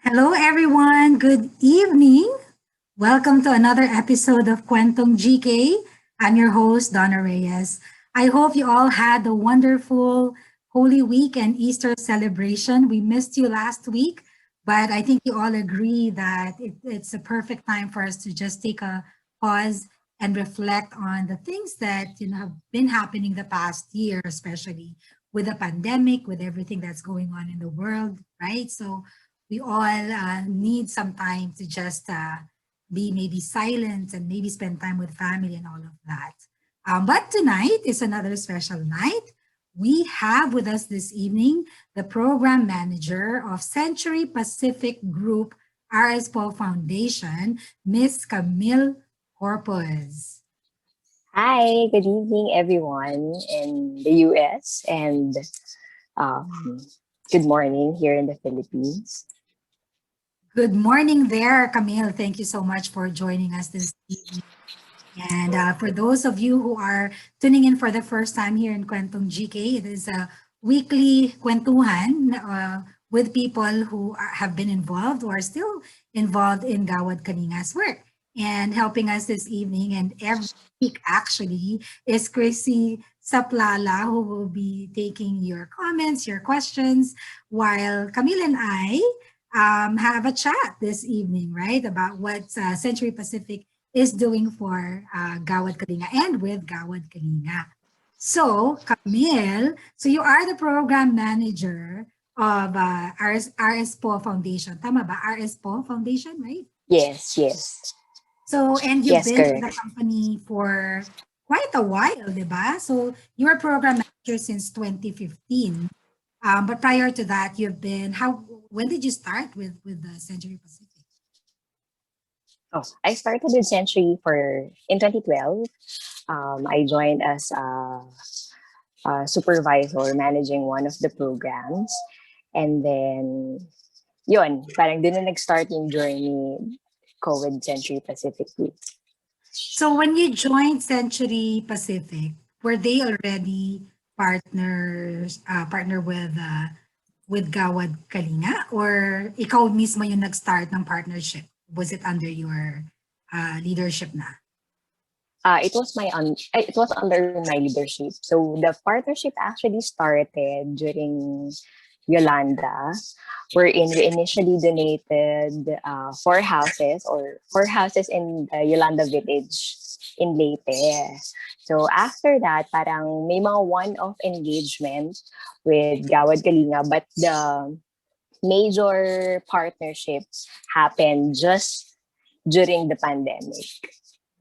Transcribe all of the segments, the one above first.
Hello, everyone. Good evening. Welcome to another episode of Kwentong GK. I'm your host, Donna Reyes. I hope you all had a wonderful Holy Week and Easter celebration. We missed you last week, but I think you all agree that it's a perfect time for us to just take a pause and reflect on the things that have been happening the past year, especially with the pandemic, with everything that's going on in the world, right? So we all need some time to just be maybe silent and maybe spend time with family and all of that. But tonight is another special night. We have with us this evening the program manager of Century Pacific Group RS Paul Foundation, Miss Kamille Corpuz. Hi, good evening, everyone in the US, and um, good morning here in the Philippines. Good morning there, Camille. Thank you so much for joining us this evening. And for those of you who are tuning in for the first time here in Kwentong GK, it is a weekly kwentuhan with people who have been involved or are still involved in Gawad Kalinga's work. And helping us this evening and every week actually is Chrissy Saplala, who will be taking your comments, your questions, while Camille and I have a chat this evening, right, about what Century Pacific is doing for Gawad Kalinga and with Gawad Kalinga. So, Camille, so you are the program manager of RS Po Foundation. Tama ba? RS Po Foundation, right? Yes, yes, So, and you've yes, been with correct. the company for quite a while, di ba? So, you were program manager since 2015. But prior to that, when did you start with the Century Pacific? Oh, I started with Century in 2012. I joined as a supervisor managing one of the programs, and then yun, parang dun na nag-start yung journey ko with Century Pacific Group. So when you joined Century Pacific, were they already partner with Gawad Kalinga, or ikaw mismo yung nag-start ng partnership? Was it under your leadership na? It was under my leadership. So the partnership actually started during Yolanda, wherein we initially donated four houses in the Yolanda village in Leyte. So after that, parang may mga one-off engagement with Gawad Kalinga, but the major partnerships happened just during the pandemic,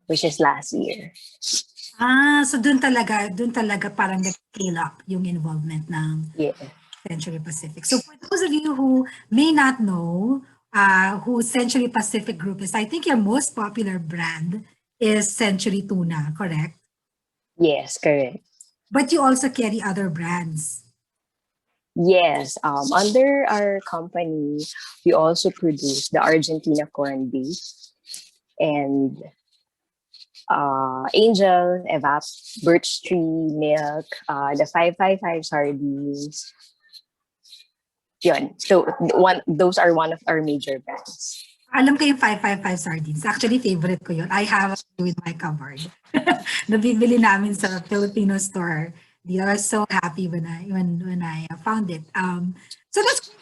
which is last year. So dun talaga parang nag-scale up yung involvement ng Yeah. Century Pacific. So for those of you who may not know who Century Pacific Group is, I think your most popular brand is Century Tuna, correct? Yes, correct. But you also carry other brands. Yes, under our company, we also produce the Argentina corned beef and Angel, Evap, Birch Tree Milk, the 555 sardines. Yun. So those are one of our major brands. Alam ko yung 555 sardines. Actually, favorite ko yun. I have it with my cupboard. Nabibili namin sa Filipino store. I was so happy when I found it. So that's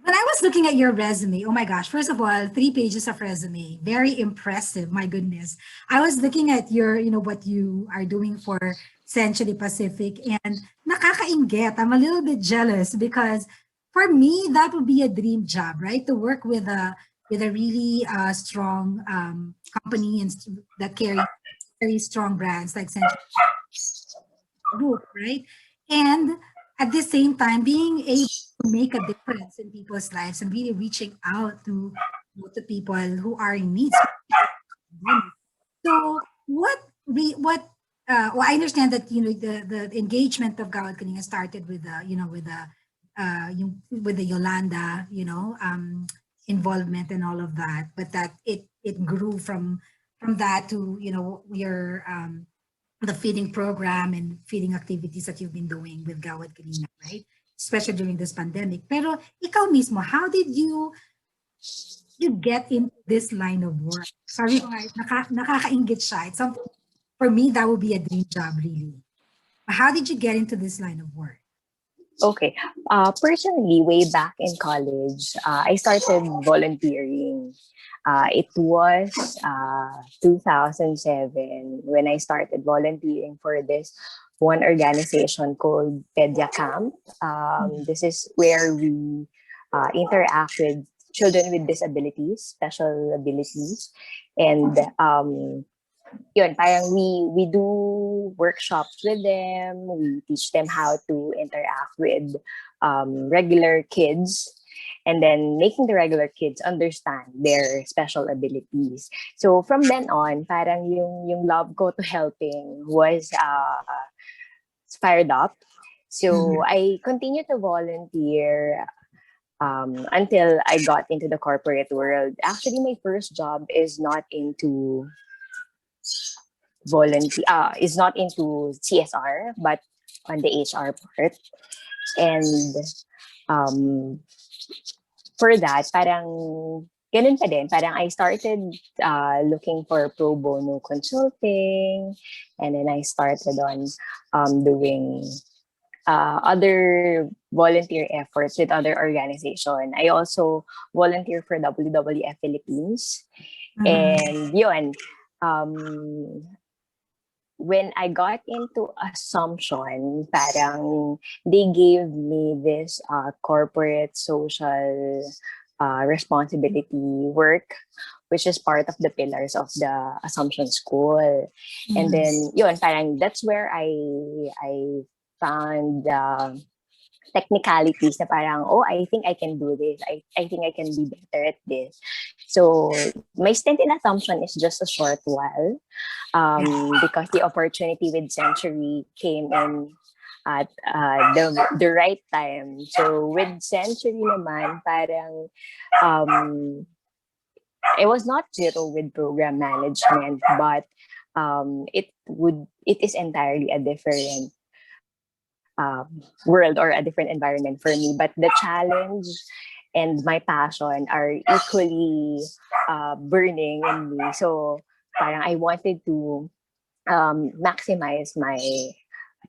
when I was looking at your resume. Oh my gosh! First of all, 3 pages of resume, very impressive. My goodness, I was looking at what you are doing for Century Pacific, and nakakainget. I'm a little bit jealous because for me that would be a dream job, right? To work with a really strong company and that carry very strong brands like Century Group, right? And at the same time, being able to make a difference in people's lives and really reaching out to people who are in need. So well, I understand that the engagement of Gawad Kalinga started with with the Yolanda involvement and all of that, but that it grew from that to your the feeding program and feeding activities that you've been doing with Gawad Kalinga, right? Especially during this pandemic. Pero ikaw mismo, how did you you get into this line of work? Sabi ko nga, nakakaingit siya. It's something, for me, that would be a dream job, really. How did you get into this line of work? Okay. Personally, way back in college, I started volunteering. It was 2007 when I started volunteering for this one organization called Pedia Camp. This is where we interact with children with disabilities, special abilities, and yun, parang we do workshops with them. We teach them how to interact with regular kids, and then making the regular kids understand their special abilities. So from then on, parang yung love ko to helping was fired up. So Mhm. I continued to volunteer until I got into the corporate world. Actually, my first job is not into volunteer is not into CSR but on the HR part. And um, for that, parang ganun pa din. Parang I started looking for pro bono consulting, and then I started on doing other volunteer efforts with other organization. I also volunteer for WWF Philippines. Mhm. And yun, um, when I got into Assumption, parang they gave me this corporate social responsibility work, which is part of the pillars of the Assumption School. And Mhm. then, yun, parang that's where I found technicalities na parang, oh, I think I can do this. I think I can be better at this. So my stint in Assumption is just a short while Yeah. because the opportunity with Century came in at the right time. So with Century naman, parang um, it was not zero with program management, but it is entirely a different world or a different environment for me. But the challenge and my passion are equally burning in me. So parang I wanted to maximize my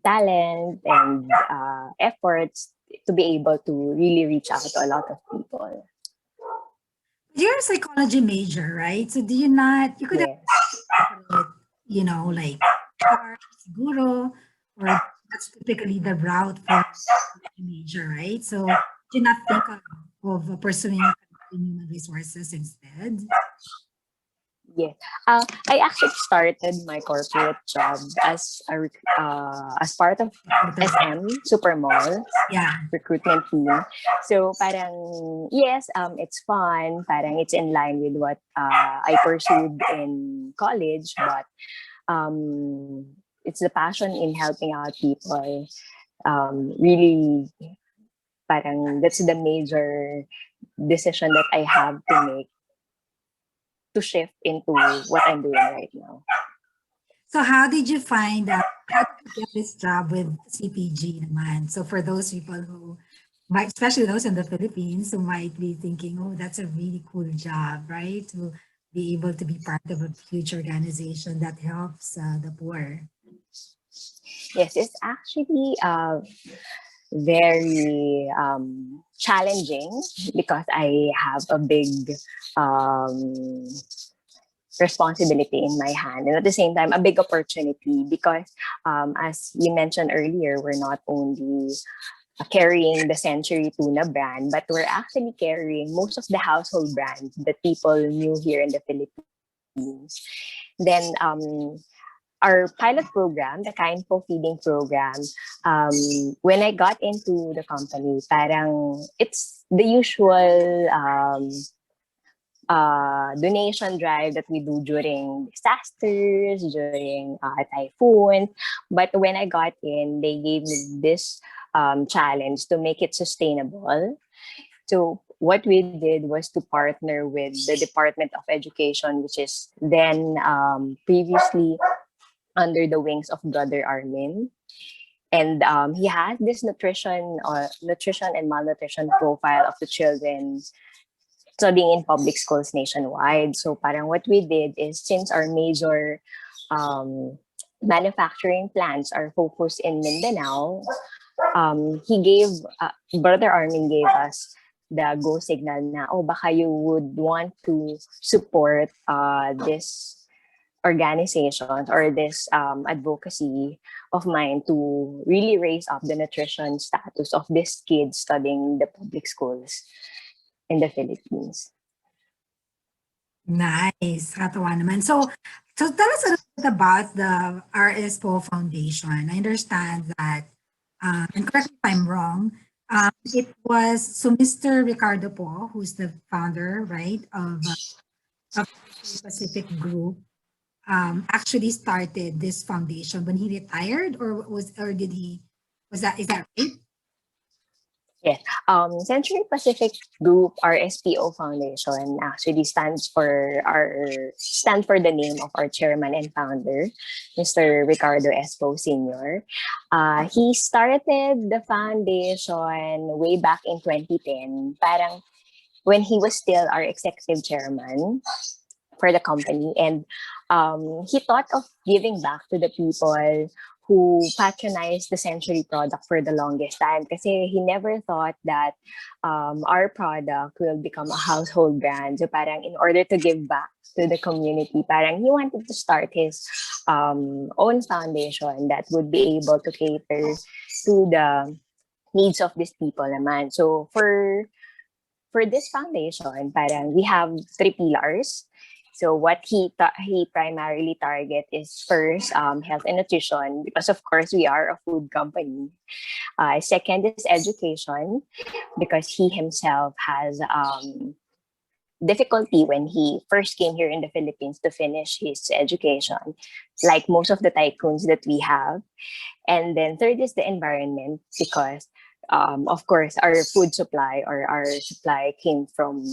talent and efforts to be able to really reach out to a lot of people. You're a psychology major, right? So do you not, you could have Yes. separate, like art, siguro, or that's typically the route for a major, right? So do you not think of pursuing human resources instead? Yes. I actually started my corporate job as part of Recruiter. SM Supermall Yeah. recruitment team. So parang yes, it's fun. Parang it's in line with what I pursued in college, but um, it's the passion in helping out people. Really, parang that's the major decision that I have to make to shift into what I'm doing right now. So how did you how did you get this job with CPG naman? So for those people who might, especially those in the Philippines who might be thinking, oh, that's a really cool job, right? To be able to be part of a huge organization that helps the poor. Yes, it's actually very challenging because I have a big um, responsibility in my hand, and at the same time a big opportunity because as you mentioned earlier, we're not only carrying the Century Tuna brand, but we're actually carrying most of the household brands that people knew here in the Philippines. Then our pilot program, the kind po feeding program, when I got into the company, parang it's the usual donation drive that we do during disasters, during typhoons. But when I got in, they gave me this challenge to make it sustainable. So what we did was to partner with the Department of Education, which is then previously under the wings of Brother Armin. And he has this nutrition and malnutrition profile of the children studying in public schools nationwide. So parang what we did is, since our major um, manufacturing plants are focused in Mindanao, he gave, Brother Armin gave us the go signal na, oh, baka you would want to support this organizations or this advocacy of mine to really raise up the nutrition status of these kids studying the public schools in the Philippines. Nice. Katawa naman. So tell us a little bit about the RS Po Foundation. I understand that, and correct me if I'm wrong, it was, so Mr. Ricardo Po, who's the founder, right, of the Pacific Group, actually started this foundation when he retired, or did he, is that right? Yes. Century Pacific Group RSPO Foundation actually stand for the name of our chairman and founder, Mr. Ricardo Espo Sr. He started the foundation way back in 2010, parang when he was still our executive chairman for the company, and he thought of giving back to the people who patronized the Century product for the longest time, kasi he never thought that our product will become a household brand. So parang in order to give back to the community, parang he wanted to start his own foundation that would be able to cater to the needs of these people naman. So for this foundation, parang we have three pillars. So what he primarily target is, first, health and nutrition, because of course we are a food company. Second is education, because he himself has difficulty when he first came here in the Philippines to finish his education, like most of the tycoons that we have. And then third is the environment, because of course our food supply, or our supply, came from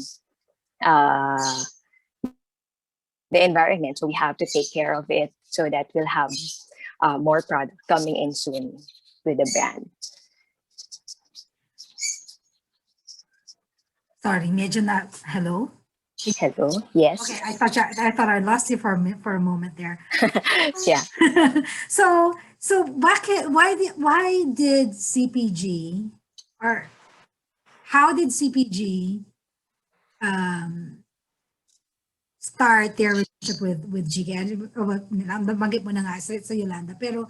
uh, the environment. So we have to take care of it so that we'll have more product coming in soon with the brand. Sorry, medyo na, hello? Hello. Yes. Okay, I thought I lost you for a moment there. Yeah. So why did CPG, or how did CPG start their relationship with GK? Nabanggit mo na nga sa Yolanda, pero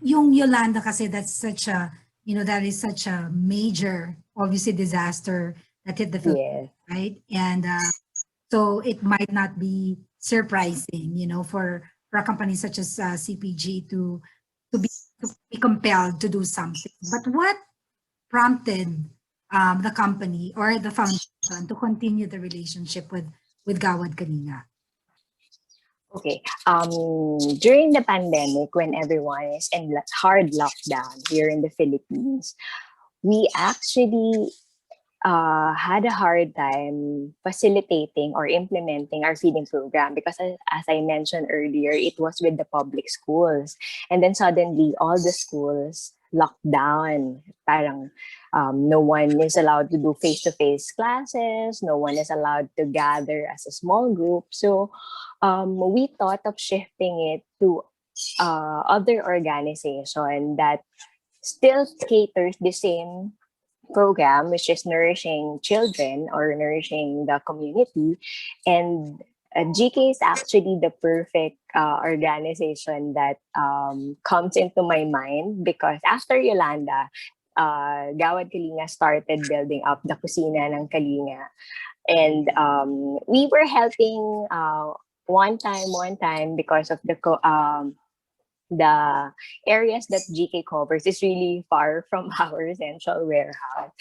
yung Yolanda kasi, that's such a, that is such a major, obviously, disaster that hit the Philippines, Yes. right? And so it might not be surprising, for a company such as CPG to be to be compelled to do something. But what prompted the company or the foundation to continue the relationship with Gawad Kalinga? Okay. During the pandemic, when everyone is in hard lockdown here in the Philippines, we actually had a hard time facilitating or implementing our feeding program, because as I mentioned earlier, it was with the public schools. And then suddenly all the schools locked down. Parang no one is allowed to do face-to-face classes. No one is allowed to gather as a small group. So we thought of shifting it to other organization that still caters the same program, which is nourishing children or nourishing the community. And GK is actually the perfect organization that comes into my mind, because after Yolanda, Gawad Kalinga started building up the kusina ng Kalinga. And we were helping one time, because of the areas that GK covers is really far from our central warehouse.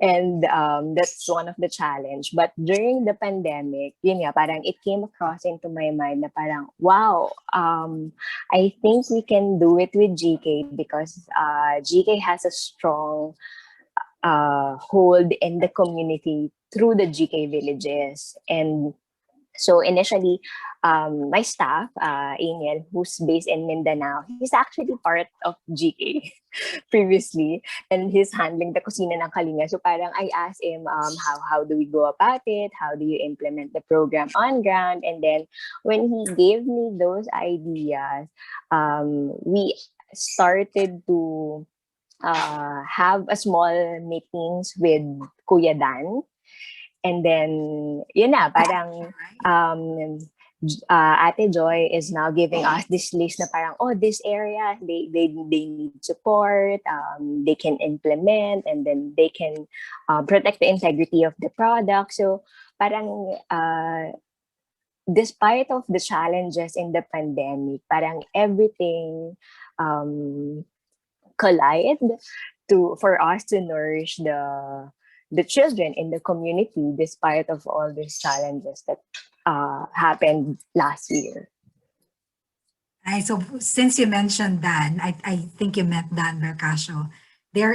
And that's one of the challenge. But during the pandemic, yun nga, parang it came across into my mind na parang, wow, I think we can do it with GK, because GK has a strong hold in the community through the GK villages. And So initially, my staff, Emil, who's based in Mindanao, he's actually part of GK previously, and he's handling the kusina ng Kalinga. So parang I asked him, how do we go about it? How do you implement the program on ground? And then when he gave me those ideas, we started to have a small meetings with Kuya Dan. And then, yun na, parang Ate Joy is now giving us this list na parang, oh, this area, they need support, they can implement, and then they can protect the integrity of the product. So parang despite of the challenges in the pandemic, parang everything collide for us to nourish the children in the community despite of all these challenges that happened last year. So since you mentioned Dan, I think you meant Dan Bercasio.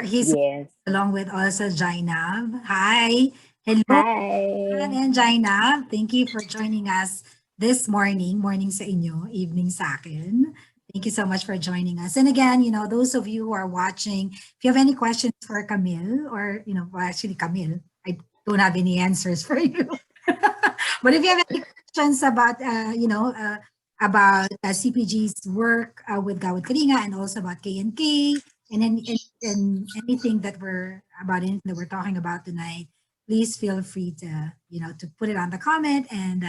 He's Yes. along with also Jainab. Hi. Hello, Dan Hi. and Jainab. Thank you for joining us this morning. Morning sa inyo, evening sa akin. Thank you so much for joining us. And again, those of you who are watching, if you have any questions for Kamille or, well, actually Kamille, I don't have any answers for you. But if you have any questions about, about CPG's work with Gawad Kalinga and also about K&K and anything that anything that we're talking about tonight, please feel free to, to put it on the comment, and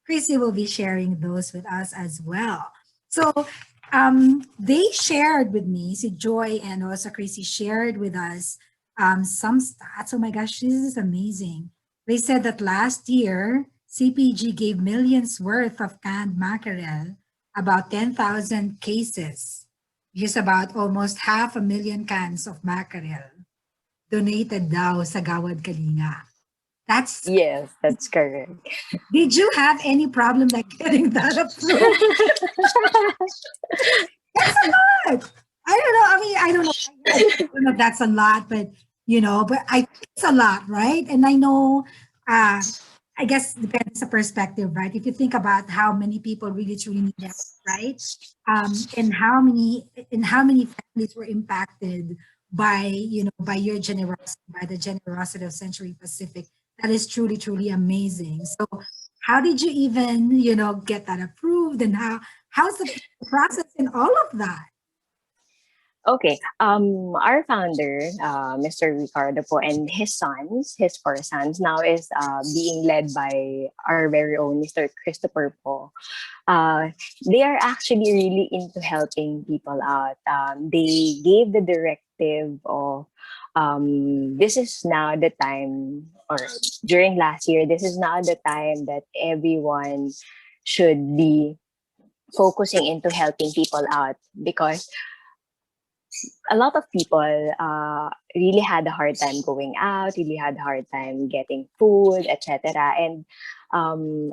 Chrissy will be sharing those with us as well. So they shared with me, si Joy and also Chrissy shared with us some stats. Oh my gosh, this is amazing. They said that last year, CPG gave millions worth of canned mackerel, about 10,000 cases, which is about almost 500,000 cans of mackerel donated daw sa Gawad Kalinga. Yes, that's correct. Did you have any problem like getting that approved? That's a lot. I don't know. I mean, I don't know. I don't know if that's a lot, but but I think it's a lot, right? And I know, I guess depends the perspective, right? If you think about how many people really truly need that, right? And how many families were impacted by by your generosity, by the generosity of Century Pacific, that is truly truly amazing. So how did you even get that approved, and how's the process in all of that? Okay. Our founder, Mr. Ricardo po, and his four sons, now is being led by our very own Mr. Christopher po. They are actually really into helping people out. They gave the directive of this is now the time, or during last year, this is now the time that everyone should be focusing into helping people out, because a lot of people really had a hard time going out, really had a hard time getting food, etc. And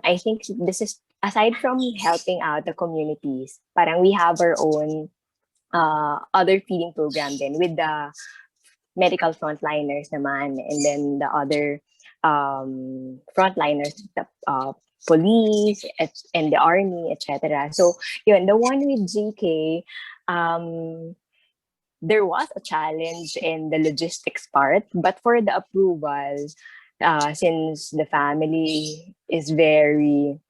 I think this is, aside from helping out the communities, parang we have our own other feeding program then with the medical frontliners naman, and then the other frontliners, the police and the army, etc. So yun, the one with GK, there was a challenge in the logistics part, but for the approval, since the family is very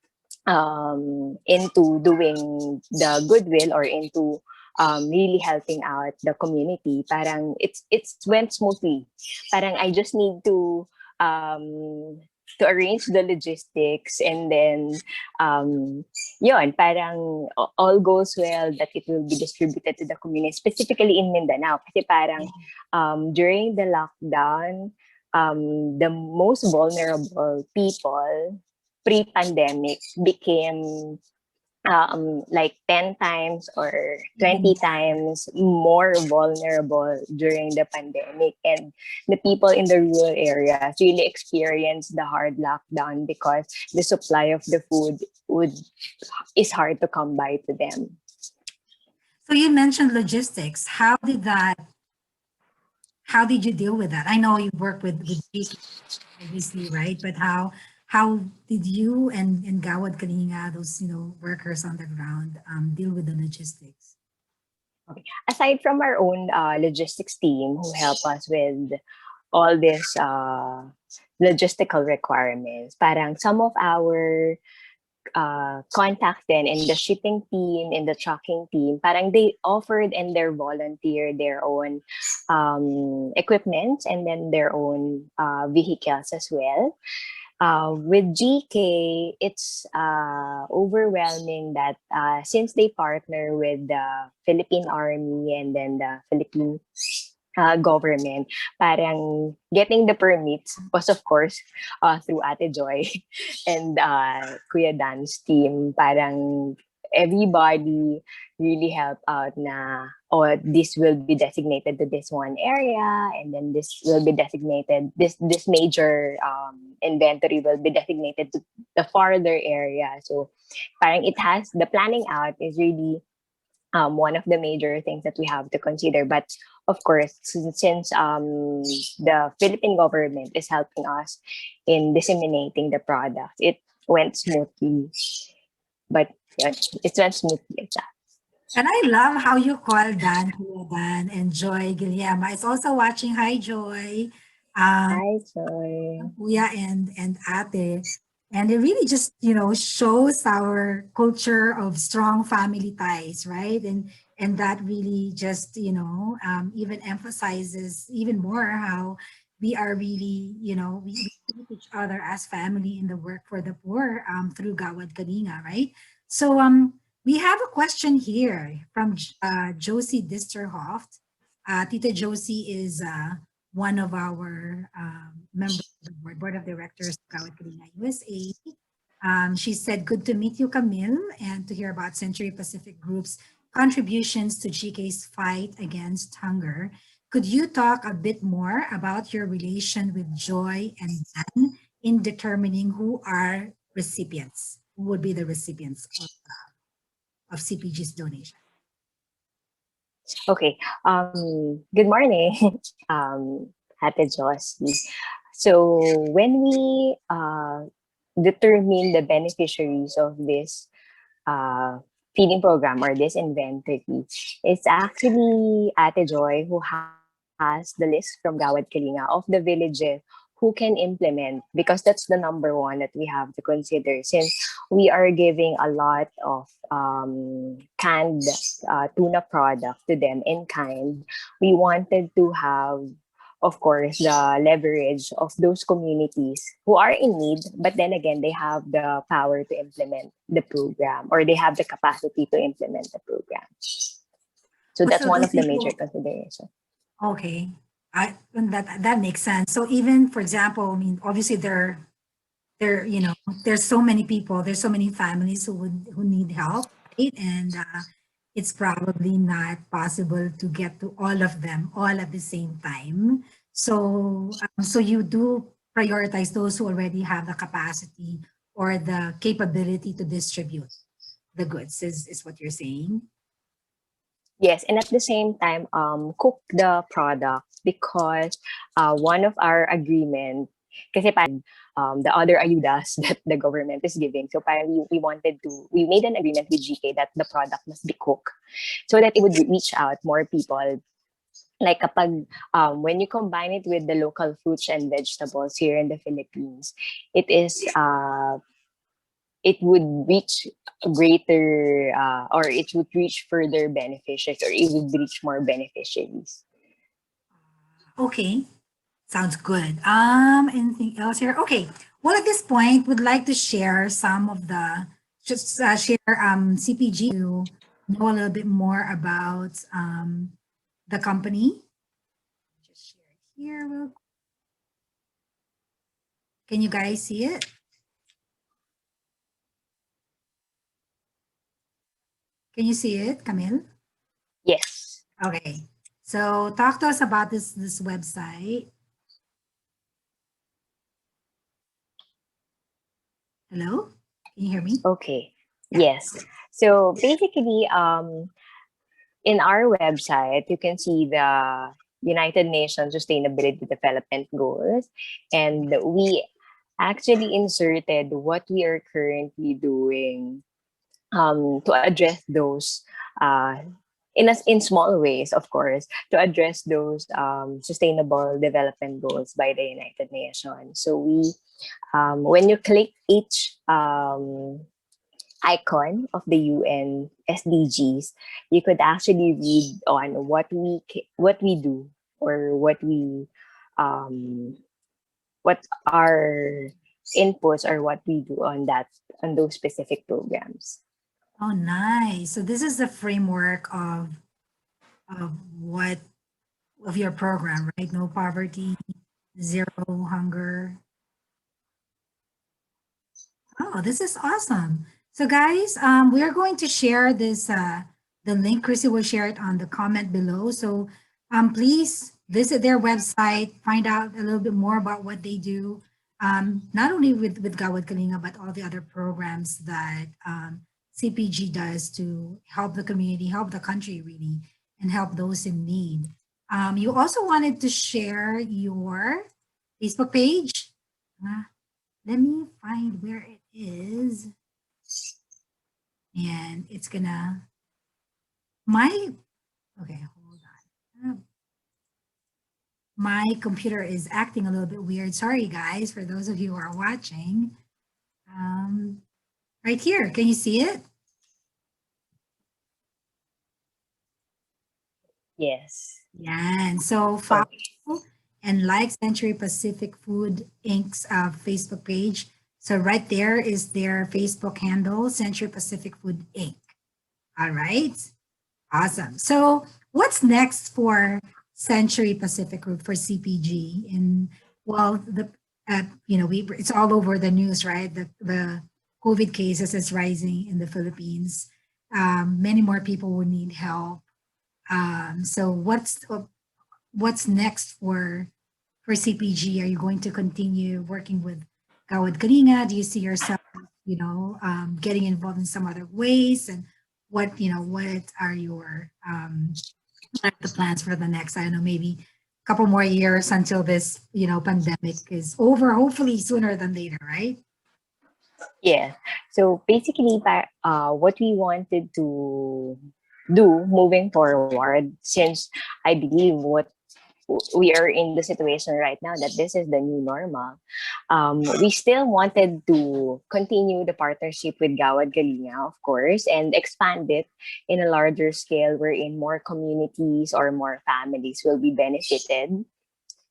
into doing the goodwill, or into really helping out the community, parang it's went smoothly. Parang I just need to arrange the logistics, and then yun, parang all goes well, that it will be distributed to the community, specifically in Mindanao. Kasi parang during the lockdown, the most vulnerable people pre-pandemic became like 10 times or 20 times more vulnerable during the pandemic. And the people in the rural areas really experienced the hard lockdown because the supply of the food is hard to come by to them. So you mentioned logistics. How did you deal with that? I know you work with GK, obviously, right? But how how did you and Gawad Kalinga, those workers on the ground, deal with the logistics? Okay. Aside from our own logistics team who help us with all these logistical requirements, parang some of our contacts then in the shipping team, in the trucking team, parang they offered and they volunteered their own equipment and then their own vehicles as well. With GK, it's overwhelming that since they partner with the Philippine Army and then the Philippine government, parang getting the permits was of course through Ate Joy and Kuya Dan's team. Parang everybody really helped out na, oh, this will be designated to this one area and then this will be designated, this major inventory will be designated to the farther area. So parang it has, the planning out is really one of the major things that we have to consider. But of course, since the Philippine government is helping us in disseminating the product, it went smoothly. But yeah, it went smoothly like that. And I love how you call Dan, Kuya Dan, and Joy Guillermo. It's also watching. Hi, Joy. Um, Hi, Joy. Kuya and Ate. And it really just, shows our culture of strong family ties, right? And that really just, even emphasizes even more how we are really, we treat each other as family in the work for the poor through Gawad Kalinga, right? So we have a question here from Josie Disterhoft. Tita Josie is one of our members of the board of directors of Kawit Kalina USA. She said, good to meet you, Kamille, and to hear about Century Pacific Group's contributions to GK's fight against hunger. Could you talk a bit more about your relation with Joy and Dan in determining who are recipients, who would be the recipients of CPG's donation? Okay. Good morning, Ate Josie. So when we determine the beneficiaries of this uh, feeding program or this inventory, it's actually Ate Joy who has the list from Gawad Kalinga of the villages who can implement, because that's the number one that we have to consider, since we are giving a lot of canned tuna product to them in kind. We wanted to have, of course, the leverage of those communities who are in need, but then again, they have the power to implement the program, or they have the capacity to implement the program. So Oh, that's so one those of the major people, considerations. okay. And that makes sense. So even, for example, I mean, obviously there, there's so many people, there's so many families who need help, right? And it's probably not possible to get to all of them all at the same time. So you do prioritize those who already have the capacity or the capability to distribute the goods, is what you're saying? Yes, and at the same time, cook the product, because one of our agreement, kasi the other ayudas that the government is giving, so parang we made an agreement with GK that the product must be cooked so that it would reach out more people. Like kapag, when you combine it with the local fruits and vegetables here in the Philippines, it would reach greater or it would reach further beneficiaries, or it would reach more beneficiaries. Okay, sounds good. Anything else here? Okay. Well, at this point, would like to share some of the just share CPG to know a little bit more about the company. Just share it here. Can you guys see it? Can you see it, Camille? Yes. Okay. So talk to us about this website. Hello? Can you hear me? Okay. Yeah. Yes. So basically, in our website, you can see the United Nations Sustainability Development Goals, and we actually inserted what we are currently doing to address those uh, in small ways, of course, to address those sustainable development goals by the United Nations. So we, when you click each icon of the UN SDGs, you could actually read on what we do, or um, what our inputs, or what we do on those specific programs. Oh, nice. So this is the framework of what of your program, right? No poverty, zero hunger. Oh, this is awesome. So guys, we are going to share this the link. Chrissy will share it on the comment below. So please visit their website, find out a little bit more about what they do. Not only with Gawad Kalinga, but all the other programs that CPG does to help the community, help the country really, and help those in need. You also wanted to share your Facebook page. Let me find where it is. And it's gonna, my, okay, hold on. My computer is acting a little bit weird. Sorry, guys, for those of you who are watching. Right here, can you see it? Yes. Yeah, and so follow and like Century Pacific Food Inc.'s Facebook page. So right there is their Facebook handle, Century Pacific Food Inc. All right. Awesome. So what's next for Century Pacific Group for CPG? And well, the we it's all over the news, right? The COVID cases is rising in the Philippines. Many more people will need help. So what's next for CPG? Are you going to continue working with Gawad Kalinga? Do you see yourself, getting involved in some other ways? And what are your what are the plans for the next, I don't know, maybe a couple more years until this, pandemic is over, hopefully sooner than later, right? Yeah. So basically, what we wanted to do moving forward, since I believe what we are in the situation right now that this is the new normal, we still wanted to continue the partnership with Gawad Galinga, of course, and expand it in a larger scale wherein more communities or more families will be benefited.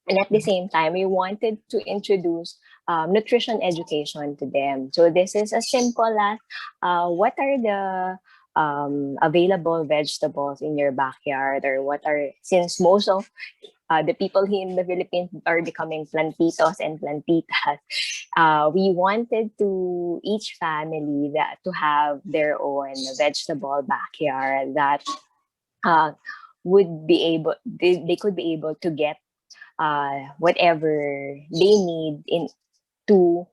And at the same time, we wanted to introduce nutrition education to them. So this is as simple as what are the available vegetables in your backyard, or what are, since most of the people here in the Philippines are becoming plantitos and plantitas. We wanted to each family that to have their own vegetable backyard that uh, would be able they could be able to get whatever they need in to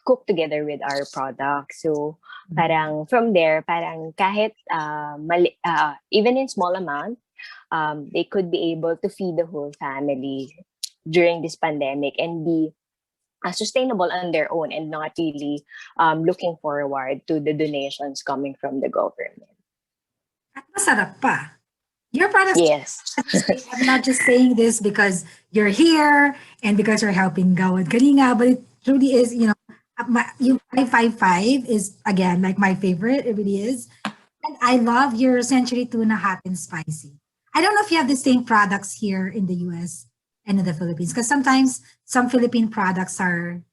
cook together with our product. So parang from there, parang kahit even in small amount, they could be able to feed the whole family during this pandemic and be sustainable on their own, and not really looking forward to the donations coming from the government. At masarap pa. Your products, Yes. I'm not just saying this because you're here and because you're helping Gawad Kalinga, but it truly is, you 555 is again like my favorite. It really is. And I love your Century Tuna Hot and Spicy. I don't know if you have the same products here in the US and in the Philippines, because sometimes some Philippine products are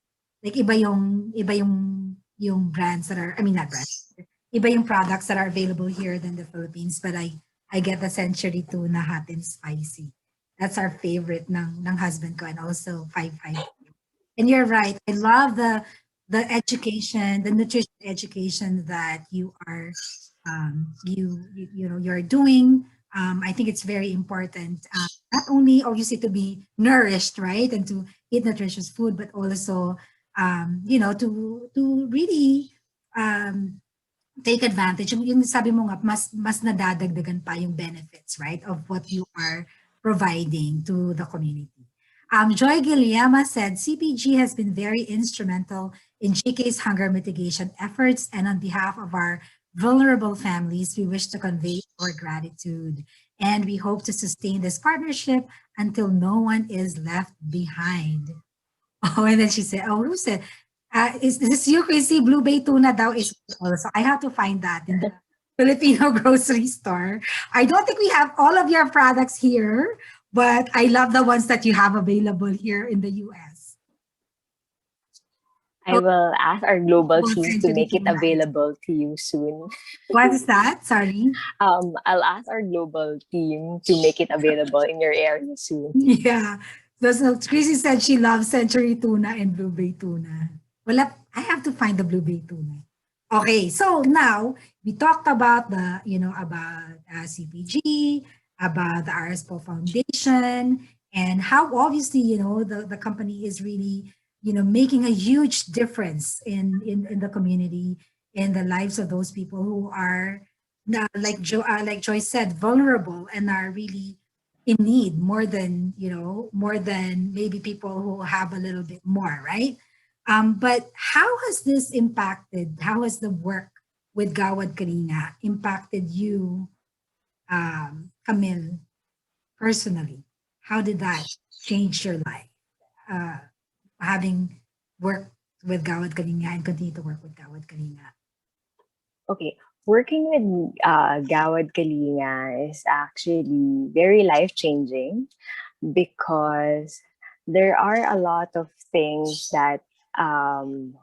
like iba yung brands that are, I mean not brands. Iba yung products that are available here than the Philippines, but I get the Century Tuna Hot and Spicy. That's our favorite ng husband ko, and also 5-5. And you're right. I love the education, the nutrition education that you are you're doing. I think it's very important, not only obviously to be nourished, right, and to eat nutritious food, but also to really take advantage. Yung sabi mo nga, mas nadadagdagan pa yung benefits, right, of what you are providing to the community. Joy Guillema said CPG has been very instrumental in GK's hunger mitigation efforts, and on behalf of our vulnerable families, we wish to convey our gratitude. And we hope to sustain this partnership until no one is left behind. Oh, and then she said, "Oh, who said? Is this you, Chrissy? Blue Bay tuna daw is also. I have to find that in the Filipino grocery store. I don't think we have all of your products here, but I love the ones that you have available here in the US. I So, will ask our global both team to century make it tuna. available to you soon. What is that? Sorry. I'll ask our global team to make it available in your area soon. Yeah. So Chrissy said she loves century tuna and blue bay tuna. Well, I have to find the blue bay tuna. Okay, so now we talked about about CPG, about the RSPO Foundation, and how obviously, the company is really, making a huge difference in the community, in the lives of those people who are, like Joy said, vulnerable and are really in need more than maybe people who have a little bit more, right? But how has the work with Gawad Karina impacted you, Camille, personally? How did that change your life? Uh, Having worked with Gawad Karina and continue to work with Gawad Karina. Okay, working with Gawad Kalinga is actually very life changing because there are a lot of things that um,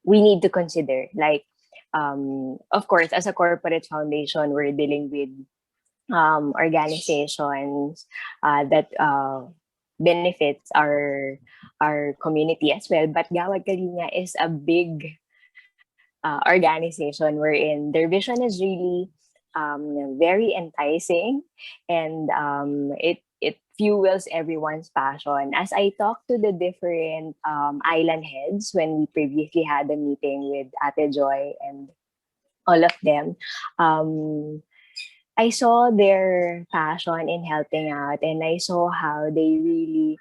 we need to consider. Like, of course, as a corporate foundation, we're dealing with organizations that benefits our community as well. But Gawad Kalinga is a big organization wherein their vision is really very enticing, and it fuels everyone's passion. As I talked to the different island heads when we previously had a meeting with Ate Joy and all of them, um, I saw their passion in helping out, and I saw how they really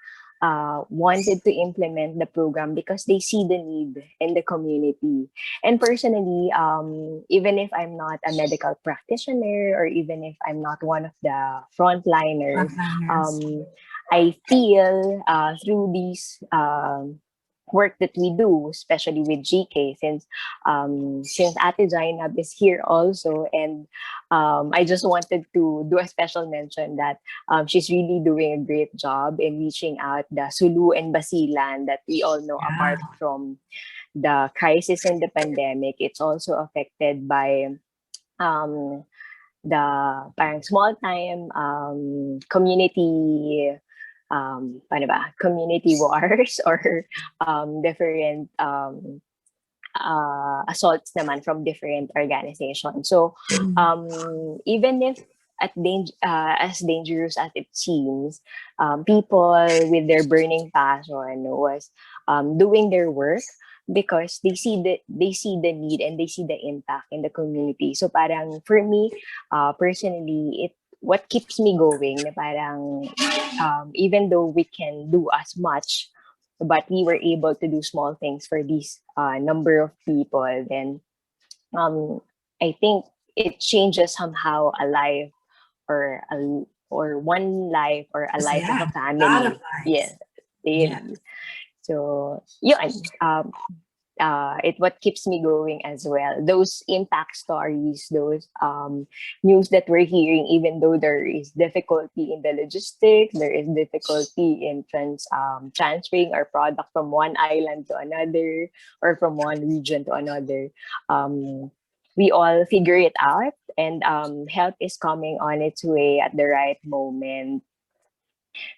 wanted to implement the program because they see the need in the community. And personally, even if I'm not a medical practitioner or even if I'm not one of the frontliners, Frontliners. um, I feel through these work that we do, especially with GK, since Ate Zainab is here also, and I just wanted to do a special mention that she's really doing a great job in reaching out the Sulu and Basilan that we all know, Yeah. apart from the crisis and the pandemic. It's also affected by um, the parang small time community paano ba? Community wars or different assaults naman from different organizations. So Mm. even if as dangerous as it seems, people with their burning passion was doing their work because they see the need and they see the impact in the community. So parang for me, personally, it what keeps me going na parang even though we can do as much, but we were able to do small things for these number of people, then um, I think it changes somehow a life or or one life or a life of Yeah, a a lot of family. lives. Yes, Yeah. really. So yun, it what keeps me going as well. Those impact stories, those news that we're hearing, even though there is difficulty in the logistics, there is difficulty in transferring our product from one island to another or from one region to another. We all figure it out, and help is coming on its way at the right moment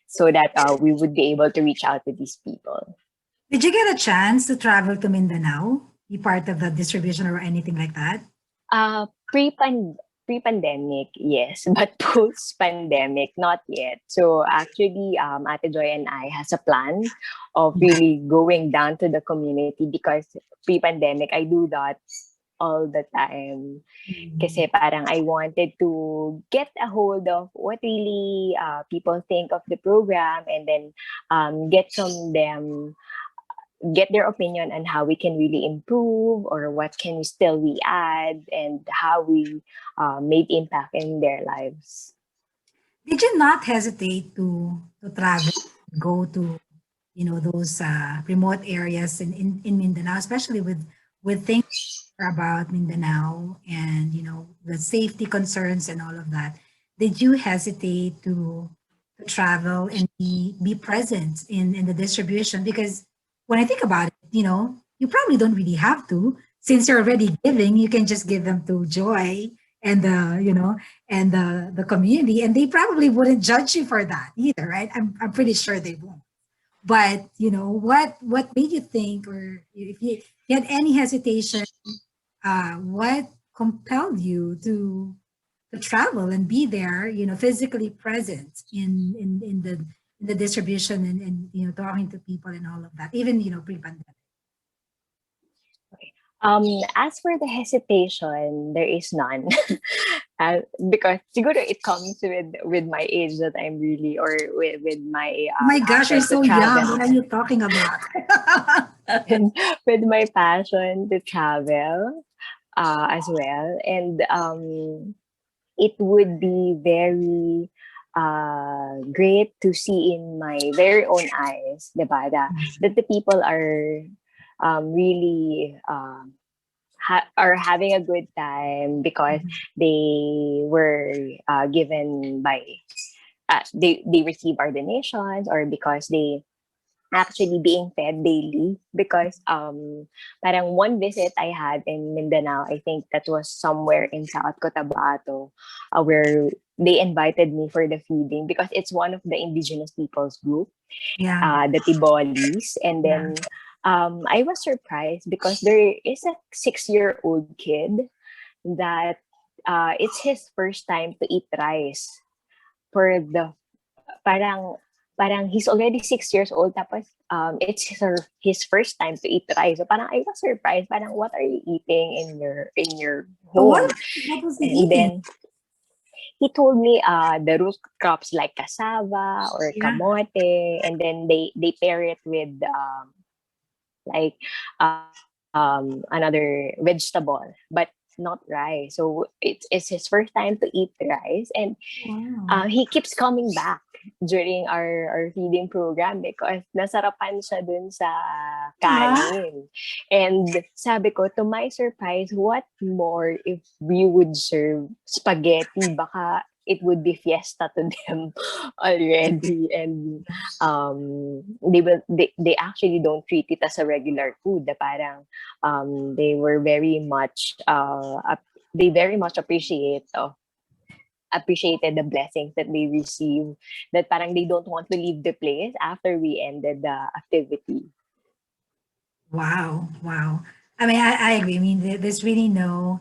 so that we would be able to reach out to these people. Did you get a chance to travel to Mindanao? Be part of the distribution or anything like that? Uh, pre-pandemic, yes, but post-pandemic, not yet. So actually, Ate Joy and I has a plan of Yeah. really going down to the community because pre-pandemic, I do that all the time. Mhm. Kasi parang I wanted to get a hold of what really people think of the program, and then get from them, get their opinion on how we can really improve, or what can still we add, and how we made impact in their lives. Did you not hesitate to travel, go to, those remote areas in Mindanao, especially with things about Mindanao and the safety concerns and all of that? Did you hesitate to travel and be present in the distribution? Because when I think about it, you probably don't really have to, since you're already giving. You can just give them to Joy and the community, and they probably wouldn't judge you for that either, right? I'm pretty sure they won't. But what made you think, or if you had any hesitation, what compelled you to travel and be there, physically present in the distribution, and talking to people and all of that, even pre-pandemic? Okay. As for the hesitation, there is none. Because siguro it comes with my age that I'm really, or with my Oh my gosh, you're passion to so young. travel. What are you talking about? And with my passion to travel as well. And it would be very great to see in my very own eyes, diba, that the people are really are having a good time, because they were given by they receive our donations, or because they actually being fed daily. Because parang one visit I had in Mindanao, I think that was somewhere in South Cotabato, where they invited me for the feeding, because it's one of the indigenous peoples group, Yeah, the Tibolis. And yeah. then I was surprised, because there is a 6-year-old kid that it's his first time to eat rice for the parang parang he's already 6 years old, tapos it's his first time to eat rice. So parang I was surprised, parang what are you eating in your So home? what was he And eating? then he told me the root crops like cassava or Yeah. kamote, and then they pair it with like another vegetable, but not rice. So it's his first time to eat rice, and Wow. he keeps coming back during our feeding program, because nasarapan siya dun sa Ah, kanin. And sabi ko, to my surprise, what more if we would serve spaghetti? Baka it would be fiesta to them already. And they actually don't treat it as a regular food. Na parang they were very much they very much appreciated the blessings that they receive, that parang they don't want to leave the place after we ended the activity. wow. Wow. I mean, I agree. I mean, there's really no.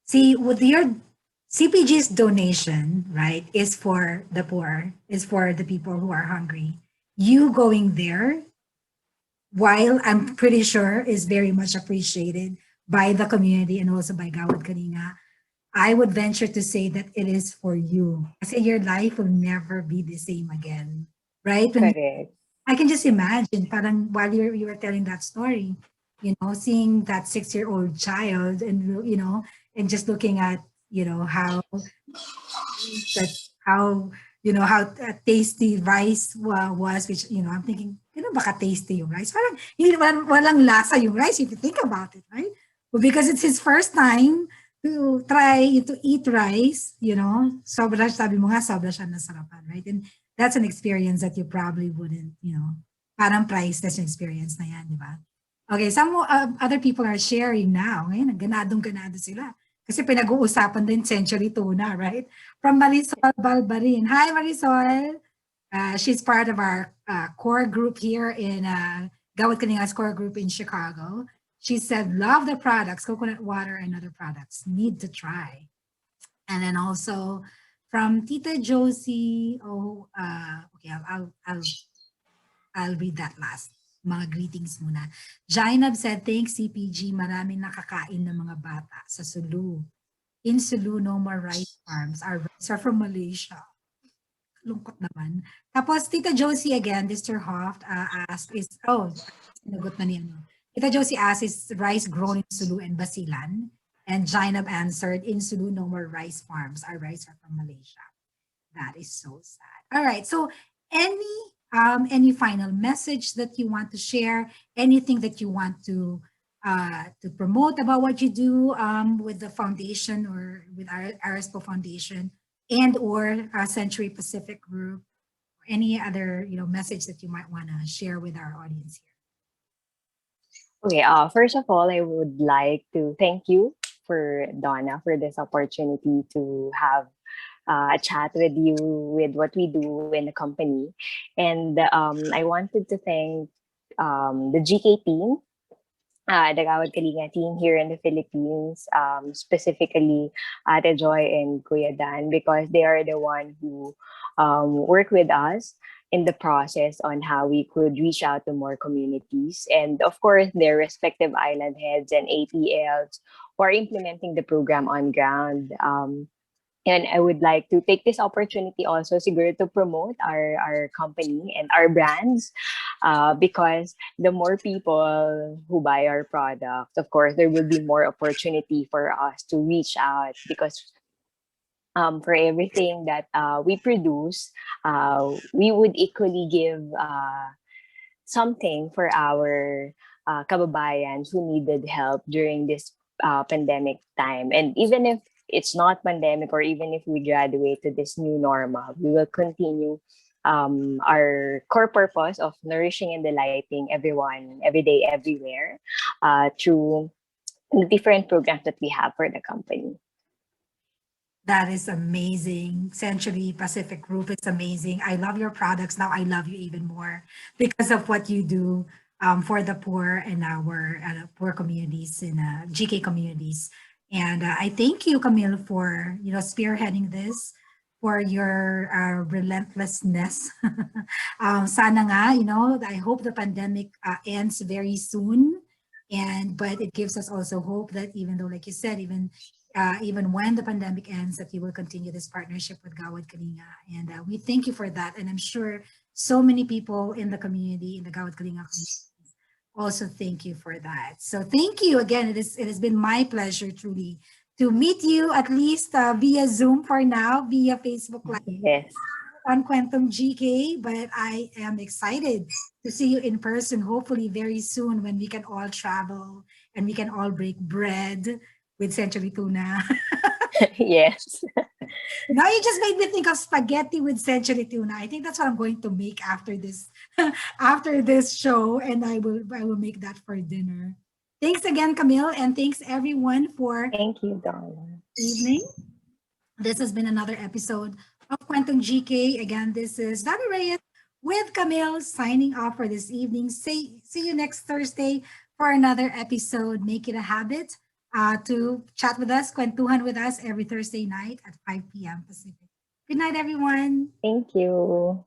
See, with your CPG's donation, right, is for the poor, is for the people who are hungry. You going there, while I'm pretty sure is very much appreciated by the community and also by Gawad Kalinga, I would venture to say that it is for you. I say your life will never be the same again, right? When Correct. I can just imagine, parang while you were telling that story, seeing that 6-year-old child, and and just looking at how that how how tasty rice was, which I'm thinking, baka tasty yung rice. Parang walang lasa yung rice if you think about it, right? But because it's his first time to try to eat rice, sobra, sabi mo nga, sobra siya nasarapan, right? And that's an experience that you probably wouldn't, parang priceless yung experience na yan, di ba? Okay, some other people are sharing now. Ngayon, ganadong-ganado sila. Kasi pinag-uusapan din century tuna, right? From Marisol Balbarin. Hi, Marisol. She's part of our core group here in Gawad Kalinga's core group in Chicago. She said, love the products, coconut water and other products. Need to try. And then also from Tita Josie, okay, I'll read that last. mga greetings muna. Jainab said, thanks CPG, maraming nakakain ng mga bata sa Sulu. In Sulu, no more rice farms. Our rice are from Malaysia. Lungkot naman. Tapos, Tita Josie again, Mr. Hoft asked, sinagot na niya. No? Tita Josie asked, is rice grown in Sulu and Basilan? And Jainab answered, in Sulu, no more rice farms. Our rice are from Malaysia. That is so sad. All right. So, any final message that you want to share? Anything that you want to promote about what you do with the foundation or with our Arespo Foundation and or Century Pacific Group? Any other message that you might want to share with our audience here? Okay, first of all, I would like to thank you for Donna for this opportunity to have a chat with you with what we do in the company. And I wanted to thank the GK team, the Gawad Kalinga team here in the Philippines, specifically Ate Joy and Kuya Dan, because they are the one who work with us in the process on how we could reach out to more communities. And of course, their respective island heads and APLs who are implementing the program on ground. And I would like to take this opportunity also siguro to promote our company and our brands because the more people who buy our product, of course, there will be more opportunity for us to reach out because for everything that we produce, we would equally give something for our kababayans who needed help during this pandemic time. And even if it's not pandemic or even if we graduate to this new normal, we will continue our core purpose of nourishing and delighting everyone, every day, everywhere, through the different programs that we have for the company. That is amazing. Century Pacific Group is amazing. I love your products. Now I love you even more because of what you do for the poor and our poor communities in GK communities. And I thank you, Kamille, for spearheading this, for your relentlessness. Sana nga, I hope the pandemic ends very soon. But it gives us also hope that even though, like you said, even when the pandemic ends, that you will continue this partnership with Gawad Kalinga. And we thank you for that. And I'm sure so many people in the community, in the Gawad Kalinga community, also thank you for that. So thank you again. It has been my pleasure truly to meet you at least via Zoom for now, via Facebook Live. Yes. On Quantum GK, but I am excited to see you in person, hopefully very soon when we can all travel and we can all break bread with Century Tuna. Yes. Now you just made me think of spaghetti with Century Tuna. I think that's what I'm going to make after this after this show, and I will make that for dinner. Thanks again, Kamille, and thanks everyone for Thank you, Donna. evening. This has been another episode of Quantum GK. Again, this is Donna Reyes with Kamille signing off for this evening. See you next Thursday for another episode. Make it a habit to chat with us, kwentuhan with us every Thursday night at 5 p.m. Pacific. Good night, everyone. Thank you.